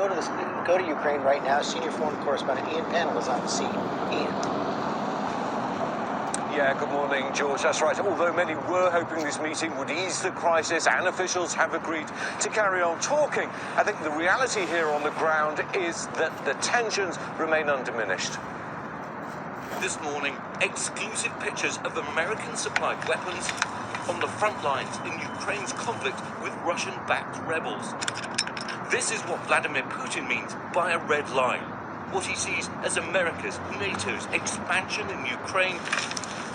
Go to Ukraine right now. Senior foreign correspondent Ian Pannell is on the scene. Ian. Yeah, good morning, George. That's right. Although many were hoping this meeting would ease the crisis and officials have agreed to carry on talking, I think the reality here on the ground is that the tensions remain undiminished. This morning, exclusive pictures of American-supplied weapons on the front lines in Ukraine's conflict with Russian-backed rebels. This is what Vladimir Putin means by a red line, what he sees as America's, NATO's expansion in Ukraine,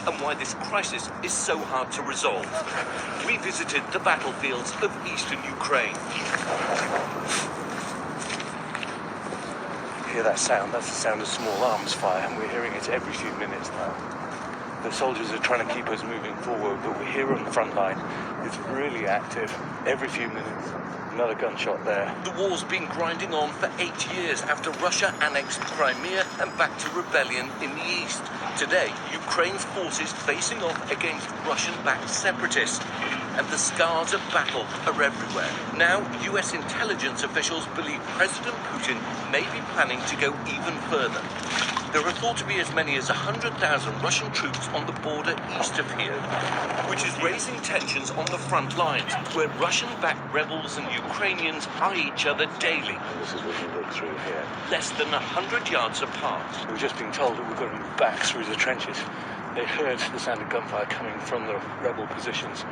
and why this crisis is so hard to resolve. We visited the battlefields of eastern Ukraine. Hear that sound? That's the sound of small arms fire, and we're hearing it every few minutes now. The soldiers are trying to keep us moving forward, but we're here on the front line. It's really active. Every few minutes, another gunshot there. The war's been grinding on for 8 years after Russia annexed Crimea and back to rebellion in the east. Today, Ukraine's forces facing off against Russian-backed separatists, and the scars of battle are everywhere. Now, US intelligence officials believe President Putin may be planning to go even further. There are thought to be as many as 100,000 Russian troops on the border east of here, which is raising tensions on the front lines, where Russian-backed rebels and Ukrainians eye each other daily. This is what you look through here. Less than 100 yards apart. We've just been told that we've got to move back through the trenches. They heard the sound of gunfire coming from the rebel positions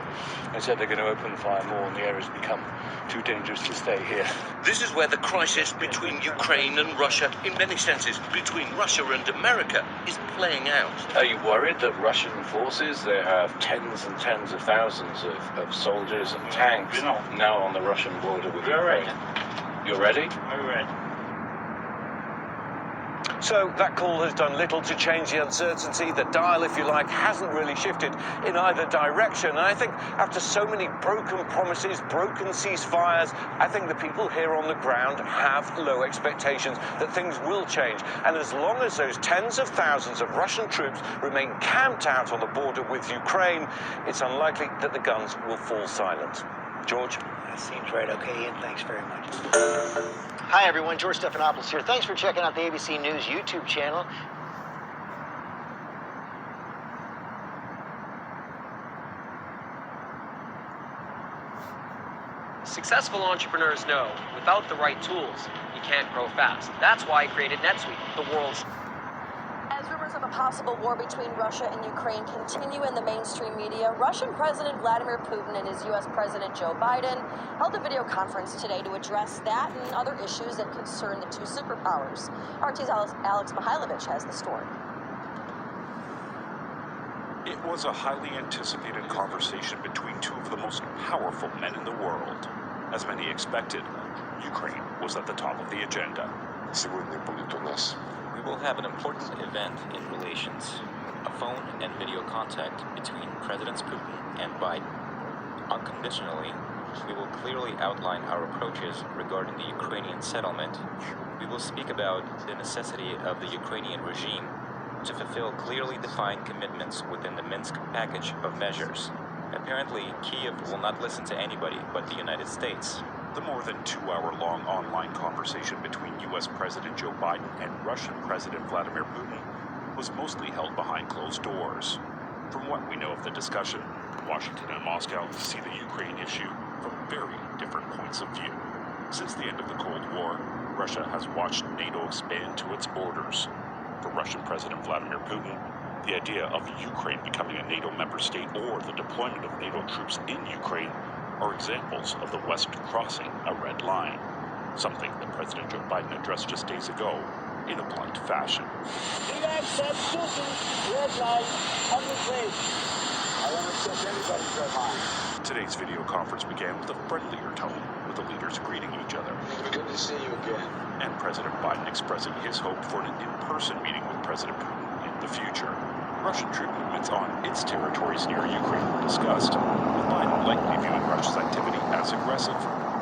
and said they're going to open fire more and the area's become too dangerous to stay here. This is where the crisis between Ukraine and Russia, in many senses between Russia and America, is playing out. Are you worried that Russian forces, they have tens and tens of thousands of soldiers and tanks now on the Russian border with Ukraine? You're ready? We're ready. So that call has done little to change the uncertainty. The dial, if you like, hasn't really shifted in either direction. And I think after so many broken promises, broken ceasefires, I think the people here on the ground have low expectations that things will change. And as long as those tens of thousands of Russian troops remain camped out on the border with Ukraine, it's unlikely that the guns will fall silent. George? That seems right. Okay, Ian, thanks very much. Hi, everyone. George Stephanopoulos here. Thanks for checking out the ABC News YouTube channel. Successful entrepreneurs know, without the right tools, you can't grow fast. That's why I created NetSuite, the world's... As rumors of a possible war between Russia and Ukraine continue in the mainstream media, Russian President Vladimir Putin and his U.S. President Joe Biden held a video conference today to address that and other issues that concern the two superpowers. RT's Alex Mihailovich has the story. It was a highly anticipated conversation between two of the most powerful men in the world. As many expected, Ukraine was at the top of the agenda. We will have an important event in relations, a phone and video contact between Presidents Putin and Biden. Unconditionally, we will clearly outline our approaches regarding the Ukrainian settlement. We will speak about the necessity of the Ukrainian regime to fulfill clearly defined commitments within the Minsk package of measures. Apparently, Kiev will not listen to anybody but the United States. The more than 2-hour-long online conversation between U.S. President Joe Biden and Russian President Vladimir Putin was mostly held behind closed doors. From what we know of the discussion, Washington and Moscow see the Ukraine issue from very different points of view. Since the end of the Cold War, Russia has watched NATO expand to its borders. For Russian President Vladimir Putin, the idea of Ukraine becoming a NATO member state or the deployment of NATO troops in Ukraine are examples of the West crossing a red line, something that President Joe Biden addressed just days ago in a blunt fashion. We don't accept Putin's red line on the plate. I won't accept anybody's red line. Today's video conference began with a friendlier tone, with the leaders greeting each other. Good to see you again. And President Biden expressing his hope for an in-person meeting with President Putin in the future. Russian troop movements on its territories near Ukraine were discussed, with Biden likely viewing Russia's activity as aggressive,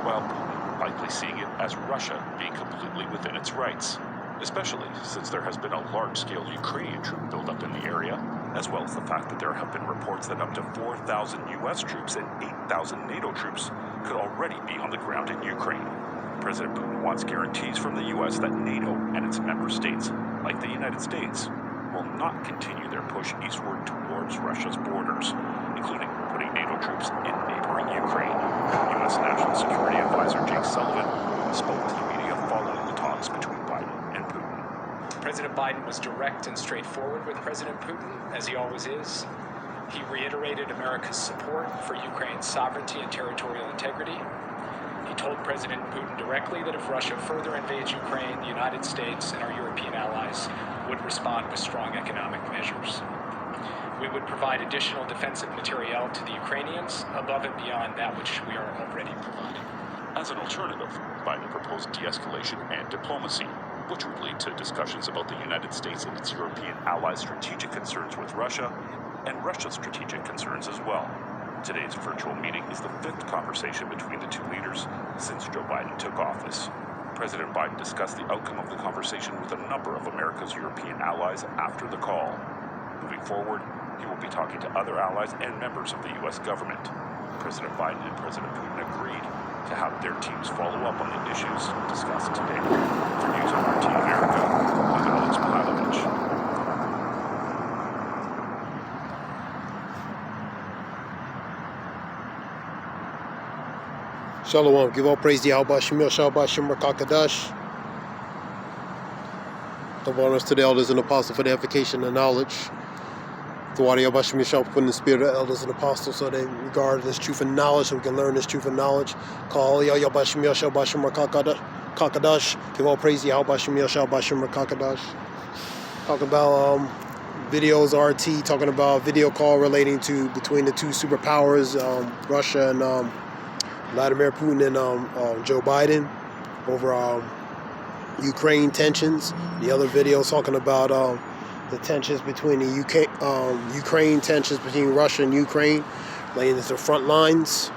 while Putin likely seeing it as Russia being completely within its rights, especially since there has been a large-scale Ukrainian troop buildup in the area, as well as the fact that there have been reports that up to 4,000 U.S. troops and 8,000 NATO troops could already be on the ground in Ukraine. President Putin wants guarantees from the U.S. that NATO and its member states, like the United States, will not continue their push eastward towards Russia's borders, including putting NATO troops in neighboring Ukraine. U.S. National Security Advisor Jake Sullivan spoke to the media following the talks between Biden and Putin. President Biden was direct and straightforward with President Putin, as he always is. He reiterated America's support for Ukraine's sovereignty and territorial integrity. He told President Putin directly that if Russia further invades Ukraine, the United States and our European allies would respond with strong economic measures. We would provide additional defensive materiel to the Ukrainians above and beyond that which we are already providing. As an alternative, Biden proposed de-escalation and diplomacy, which would lead to discussions about the United States and its European allies' strategic concerns with Russia and Russia's strategic concerns as well. Today's virtual meeting is the fifth conversation between the two leaders since Joe Biden took office. President Biden discussed the outcome of the conversation with a number of America's European allies after the call. Moving forward, he will be talking to other allies and members of the U.S. government. President Biden and President Putin agreed to have their teams follow up on the issues discussed today. For News on RT America, I'm Alex Mihalovich. Shalom, give all praise to Yahweh Shemil, Shalom, Shem Rakakadash. Double honors to the elders and apostles for the edification and knowledge. The water Yahweh Shemil shall put in the spirit of the elders and apostles so they regard this truth and knowledge, so we can learn this truth and knowledge. Call Yahweh Shemil, Shalom, Shem Rakakadash. Give all praise to Yahweh Shemil, Shalom, Shem Rakakadash. Talking about videos, RT, talking about video call relating to between the two superpowers, Russia and Vladimir Putin and Joe Biden over Ukraine tensions. The other video talking about the tensions between the Ukraine tensions between Russia and Ukraine, laying into the front lines.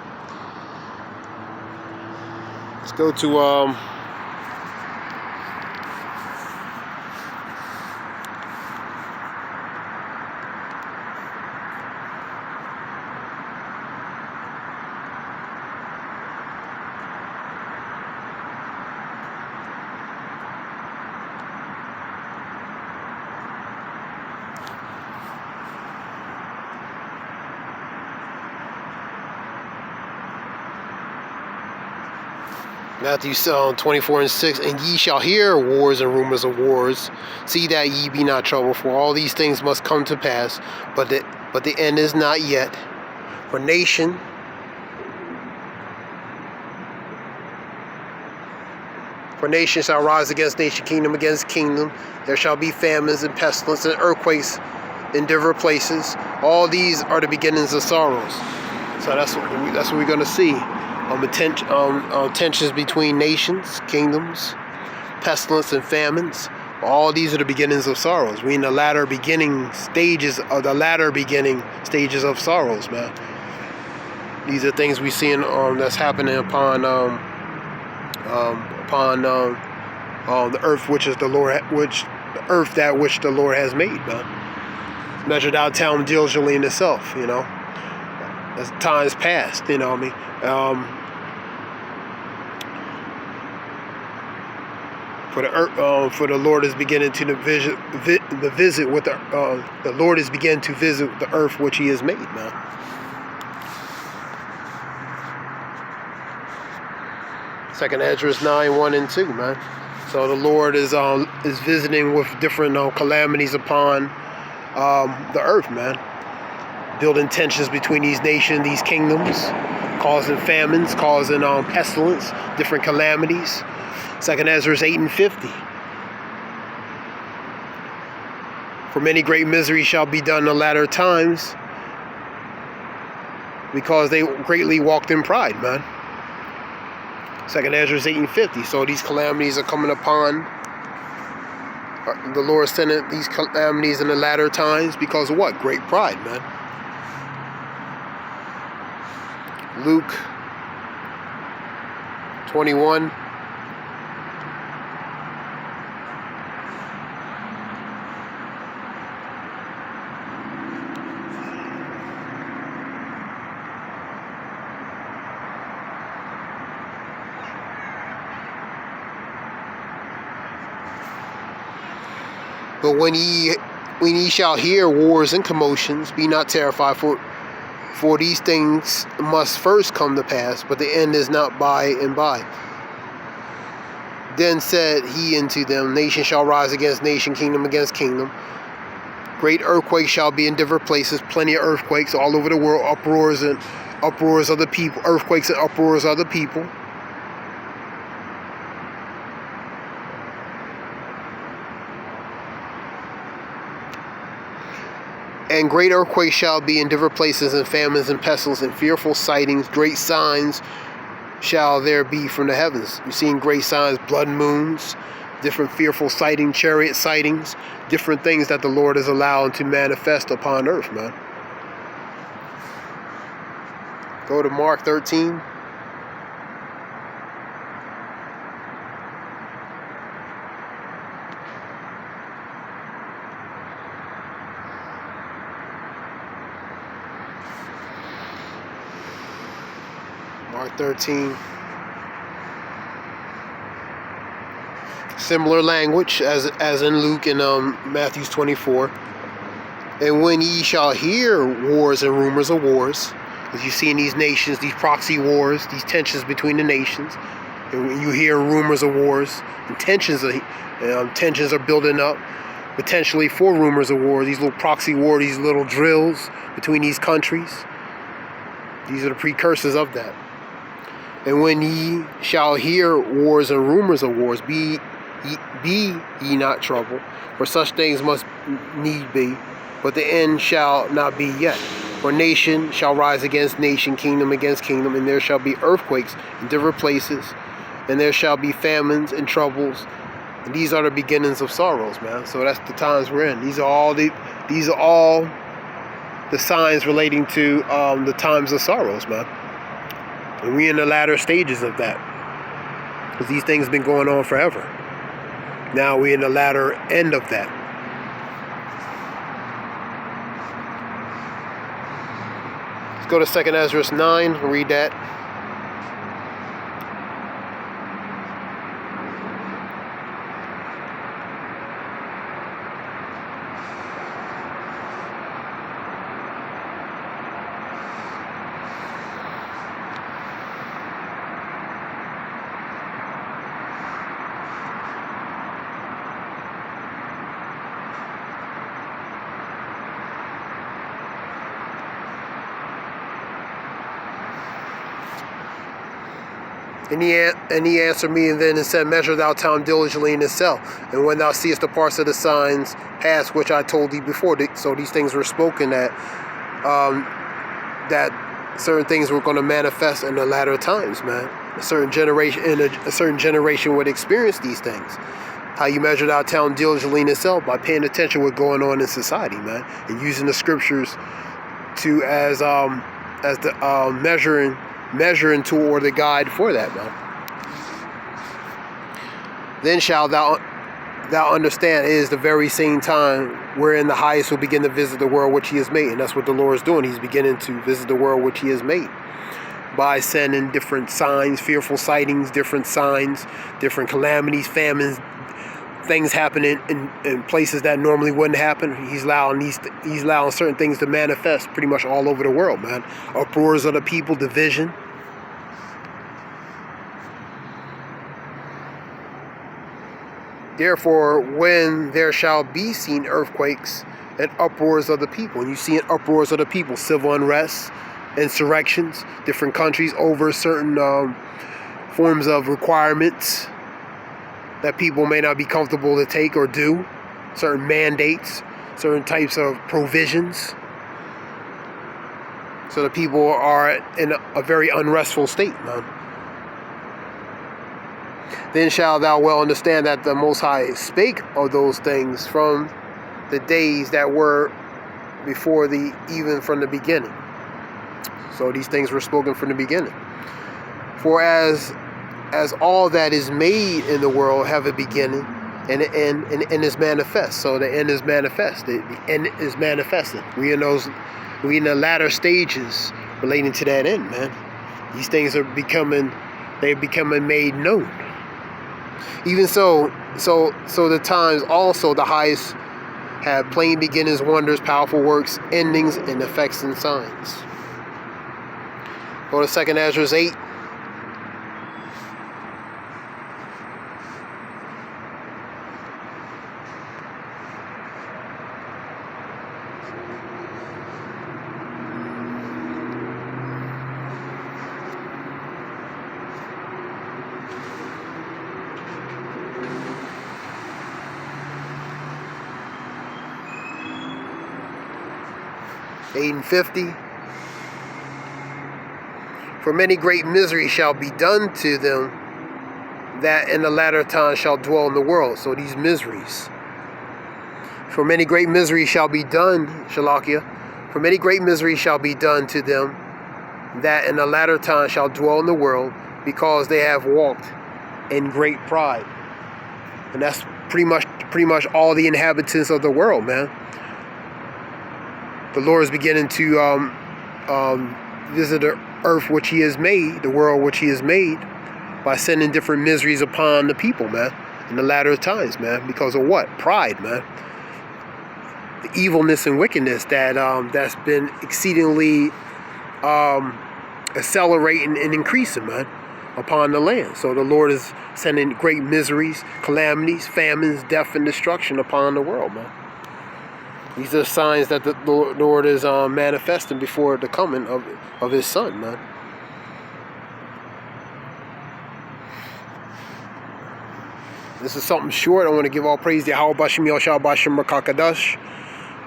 Let's go to Matthew 24:6, and ye shall hear wars and rumors of wars. See that ye be not troubled, for all these things must come to pass, but the end is not yet. For nation shall rise against nation, kingdom against kingdom. There shall be famines and pestilence and earthquakes in different places. All these are the beginnings of sorrows. So that's what we're going to see. Tensions between nations, kingdoms, pestilence and famines. All these are the beginnings of sorrows. We're in the latter beginning stages of sorrows, man. These are things we see that's happening upon the earth, which is the Lord has made, man. Measured out time diligently in itself, you know. As times past, you know what I mean. For the Lord is beginning to visit with the Lord is beginning to visit the earth which He has made, man. Second Ezra 9:1 and 2, man. So the Lord is visiting with different calamities upon the earth, man. Building tensions between these nations, these kingdoms, causing famines, causing pestilence, different calamities. Second Ezra 8:50. For many great misery shall be done in the latter times, because they greatly walked in pride, man. Second Ezra 8:50. So these calamities are coming upon. The Lord sending these calamities in the latter times because of what? Great pride, man. Luke 21. But when ye shall hear wars and commotions, be not terrified, for these things must first come to pass, but the end is not by and by. Then said he unto them, nation shall rise against nation, kingdom against kingdom. Great earthquakes shall be in different places, plenty of earthquakes all over the world, uproars of the people, earthquakes and uproars of the people. And great earthquakes shall be in different places, and famines and pestilence and fearful sightings, great signs shall there be from the heavens. You're seeing great signs, blood moons, different fearful sightings, chariot sightings, different things that the Lord is allowing to manifest upon earth, man. Go to Mark 13. Mark 13. Similar language as in Luke and Matthew 24. And when ye shall hear wars and rumors of wars, as you see in these nations, these proxy wars, these tensions between the nations, and when you hear rumors of wars, and tensions are building up, potentially for rumors of war, these little proxy wars, these little drills between these countries. These are the precursors of that. And when ye shall hear wars and rumors of wars, be ye not troubled, for such things must need be, but the end shall not be yet. For nation shall rise against nation, kingdom against kingdom, and there shall be earthquakes in different places, and there shall be famines and troubles. And these are the beginnings of sorrows, man. So that's the times we're in. These are all the signs relating to the times of sorrows, man. And we're in the latter stages of that, because these things have been going on forever. Now we're in the latter end of that. Let's go to 2 Ezra 9 and read that. And he answered me then and said, measure thou time diligently in itself, and when thou seest the parts of the signs pass which I told thee before. So these things were spoken that certain things were going to manifest in the latter times, man. A certain generation would experience these things. How you measure thou time diligently in itself? By paying attention to what's going on in society, man, and using the scriptures to as the measuring tool or the guide for that, man. Then shall thou understand it is the very same time wherein the highest will begin to visit the world which he has made. And that's what the Lord is doing. He's beginning to visit the world which he has made by sending different signs, fearful sightings, different signs, different calamities, famines, things happening in places that normally wouldn't happen. He's allowing certain things to manifest pretty much all over the world, man. Uproars of the people, division. Therefore, when there shall be seen earthquakes and uproars of the people, and you see uproars of the people, civil unrest, insurrections, different countries over certain forms of requirements that people may not be comfortable to take or do, certain mandates, certain types of provisions. So the people are in a very unrestful state, man. Then shalt thou well understand that the Most High spake of those things from the days that were before even from the beginning. So these things were spoken from the beginning. For as all that is made in the world have a beginning and an end, and the end is manifest. So the end is manifested. The end is manifested. We in the latter stages relating to that end, man. These things are becoming made known. Even so the times also the highest have plain beginnings, wonders, powerful works, endings, and effects and signs. Go to 2nd Ezra 8. And 50. For many great misery shall be done to them that in the latter time shall dwell in the world. So these miseries. For many great misery shall be done, Shalakia. For many great misery shall be done to them that in the latter time shall dwell in the world, because they have walked in great pride. And that's pretty much all the inhabitants of the world, man. The Lord is beginning to visit the earth which he has made, the world which he has made, by sending different miseries upon the people, man, in the latter times, man. Because of what? Pride, man. The evilness and wickedness that's been exceedingly accelerating and increasing, man, upon the land. So the Lord is sending great miseries, calamities, famines, death, and destruction upon the world, man. These are signs that the Lord is manifesting before the coming of his son, man. This is something short. I want to give all praise to Yahweh Bashim Yoshua Bashim Rakakadash.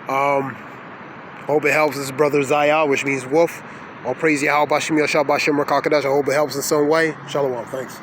I hope it helps this brother Zayah, which means wolf. All praise Yahweh Bashim Yoshua Bashim Rakakadash. I hope it helps in some way. Shalom. Thanks.